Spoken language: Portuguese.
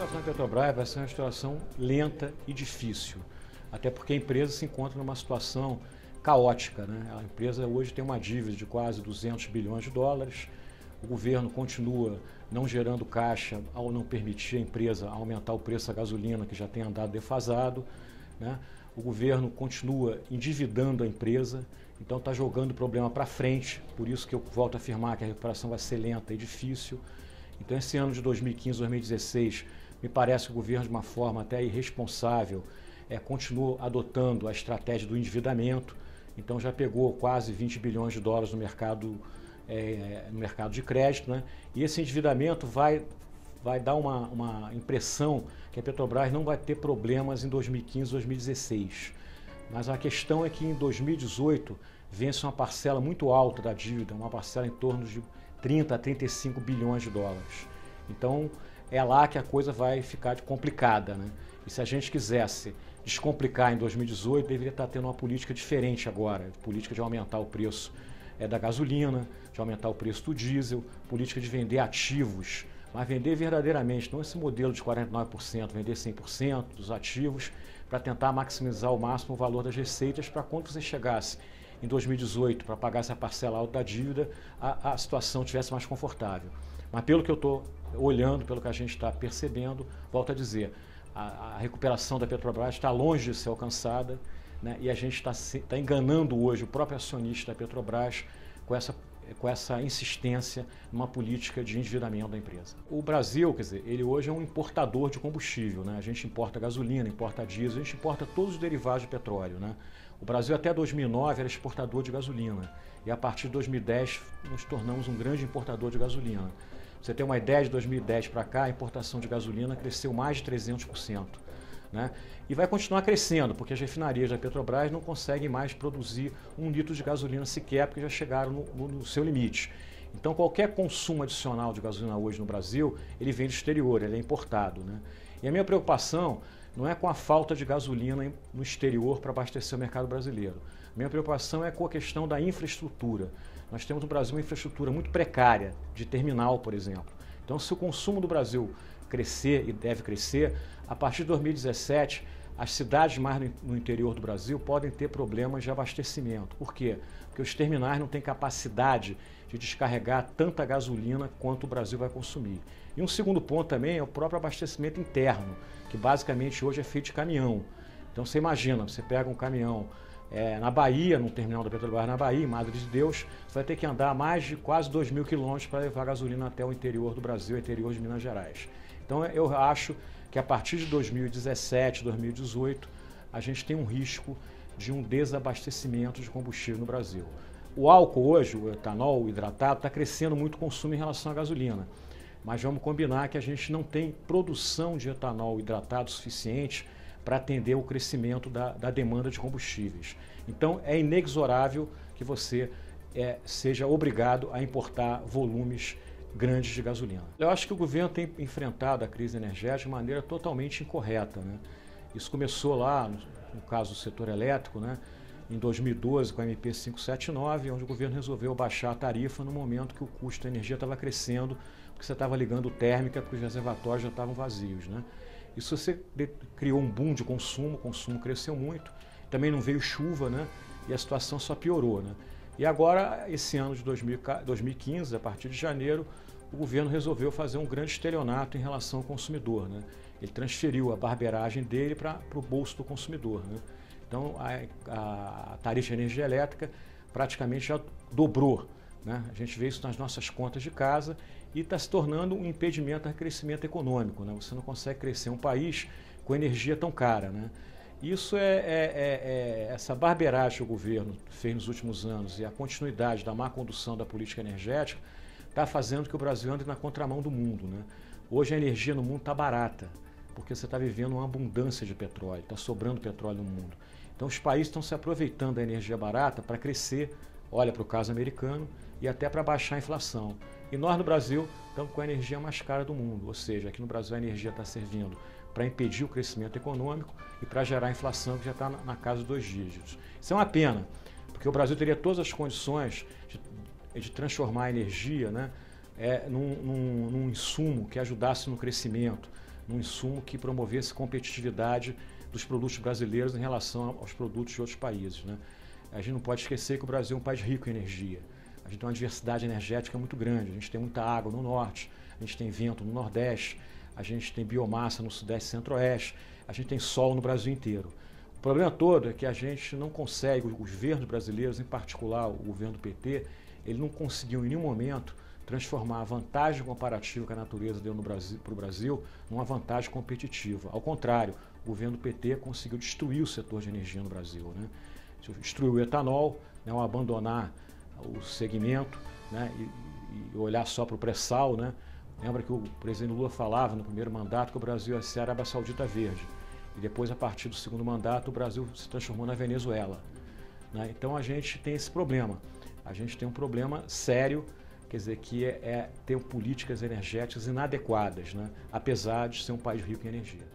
situação da Petrobras vai ser uma situação lenta e difícil, até porque a empresa se encontra numa situação caótica, né? A empresa hoje tem uma dívida de quase 200 bilhões de dólares, o governo continua não gerando caixa ao não permitir a empresa aumentar o preço da gasolina, que já tem andado defasado, né? O governo continua endividando a empresa, então está jogando o problema para frente, por isso que eu volto a afirmar que a recuperação vai ser lenta e difícil. Então esse ano de 2015, 2016, me parece que o governo, de uma forma até irresponsável, continua adotando a estratégia do endividamento, então já pegou quase 20 bilhões de dólares no mercado de crédito, né? E esse endividamento vai dar uma impressão que a Petrobras não vai ter problemas em 2015, 2016. Mas a questão é que em 2018 vence uma parcela muito alta da dívida, uma parcela em torno de 30 a 35 bilhões de dólares. Então é lá que a coisa vai ficar complicada, né? E se a gente quisesse descomplicar em 2018, deveria estar tendo uma política diferente agora, política de aumentar o preço da gasolina, de aumentar o preço do diesel, política de vender ativos, mas vender verdadeiramente, não esse modelo de 49%, vender 100% dos ativos para tentar maximizar ao máximo o valor das receitas para quando você chegasse em 2018 para pagar essa parcela alta da dívida, a situação tivesse mais confortável. Mas pelo que eu estou olhando, pelo que a gente está percebendo, volto a dizer, a recuperação da Petrobras está longe de ser alcançada, né? E a gente está enganando hoje o próprio acionista da Petrobras com essa insistência numa política de endividamento da empresa. O Brasil, quer dizer, ele hoje é um importador de combustível, né? A gente importa gasolina, importa diesel, a gente importa todos os derivados de petróleo, né? O Brasil até 2009 era exportador de gasolina e a partir de 2010 nos tornamos um grande importador de gasolina. Pra você ter uma ideia, de 2010 para cá, a importação de gasolina cresceu mais de 300%. Né? E vai continuar crescendo, porque as refinarias da Petrobras não conseguem mais produzir 1 litro de gasolina sequer, porque já chegaram no seu limite. Então qualquer consumo adicional de gasolina hoje no Brasil, ele vem do exterior, ele é importado. Né? E a minha preocupação não é com a falta de gasolina no exterior para abastecer o mercado brasileiro. A minha preocupação é com a questão da infraestrutura. Nós temos no Brasil uma infraestrutura muito precária, de terminal, por exemplo. Então se o consumo do Brasil crescer e deve crescer, a partir de 2017, as cidades mais no interior do Brasil podem ter problemas de abastecimento. Por quê? Porque os terminais não têm capacidade de descarregar tanta gasolina quanto o Brasil vai consumir. E um segundo ponto também é o próprio abastecimento interno, que basicamente hoje é feito de caminhão. Então você imagina, você pega um caminhão na Bahia, no terminal da Petrobras na Bahia, em Madre de Deus, você vai ter que andar mais de quase 2.000 quilômetros para levar gasolina até o interior do Brasil, interior de Minas Gerais. Então eu acho que a partir de 2017, 2018, a gente tem um risco de um desabastecimento de combustível no Brasil. O álcool hoje, o etanol, o hidratado, está crescendo muito o consumo em relação à gasolina. Mas vamos combinar que a gente não tem produção de etanol hidratado suficiente para atender o crescimento da demanda de combustíveis. Então é inexorável que você seja obrigado a importar volumes grandes de gasolina. Eu acho que o governo tem enfrentado a crise energética de maneira totalmente incorreta, né? Isso começou lá, no caso do setor elétrico, né? Em 2012 com a MP 579, onde o governo resolveu baixar a tarifa no momento que o custo da energia estava crescendo, porque você estava ligando térmica, porque os reservatórios já estavam vazios, né? Isso você criou um boom de consumo, o consumo cresceu muito, também não veio chuva, né? E a situação só piorou, né? E agora, esse ano de 2015, a partir de janeiro, o governo resolveu fazer um grande estelionato em relação ao consumidor, né? Ele transferiu a barbeiragem dele para o bolso do consumidor, né? Então, a tarifa de energia elétrica praticamente já dobrou, né? A gente vê isso nas nossas contas de casa e está se tornando um impedimento ao crescimento econômico, né? Você não consegue crescer um país com energia tão cara, né? Isso essa barbeiragem que o governo fez nos últimos anos e a continuidade da má condução da política energética está fazendo que o Brasil ande na contramão do mundo, né? Hoje a energia no mundo está barata, porque você está vivendo uma abundância de petróleo, está sobrando petróleo no mundo. Então os países estão se aproveitando da energia barata para crescer, olha para o caso americano, e até para baixar a inflação. E nós no Brasil estamos com a energia mais cara do mundo, ou seja, aqui no Brasil a energia está servindo para impedir o crescimento econômico e para gerar a inflação que já está na casa dos 2 dígitos. Isso é uma pena, porque o Brasil teria todas as condições de transformar a energia, né, num insumo que ajudasse no crescimento, num insumo que promovesse competitividade dos produtos brasileiros em relação aos produtos de outros países, né? A gente não pode esquecer que o Brasil é um país rico em energia. A gente tem uma diversidade energética muito grande. A gente tem muita água no norte, a gente tem vento no nordeste, a gente tem biomassa no sudeste e centro-oeste, a gente tem sol no Brasil inteiro. O problema todo é que a gente não consegue, os governos brasileiros, em particular o governo do PT, ele não conseguiu em nenhum momento transformar a vantagem comparativa que a natureza deu para o Brasil numa vantagem competitiva. Ao contrário, o governo do PT conseguiu destruir o setor de energia no Brasil, né? Destruiu o etanol, né, ao abandonar o segmento, né, e olhar só para o pré-sal, né? Lembra que o presidente Lula falava no primeiro mandato que o Brasil ia ser a Arábia Saudita verde. E depois, a partir do segundo mandato, o Brasil se transformou na Venezuela, né? Então a gente tem esse problema. A gente tem um problema sério, quer dizer, que é ter políticas energéticas inadequadas, né? Apesar de ser um país rico em energia.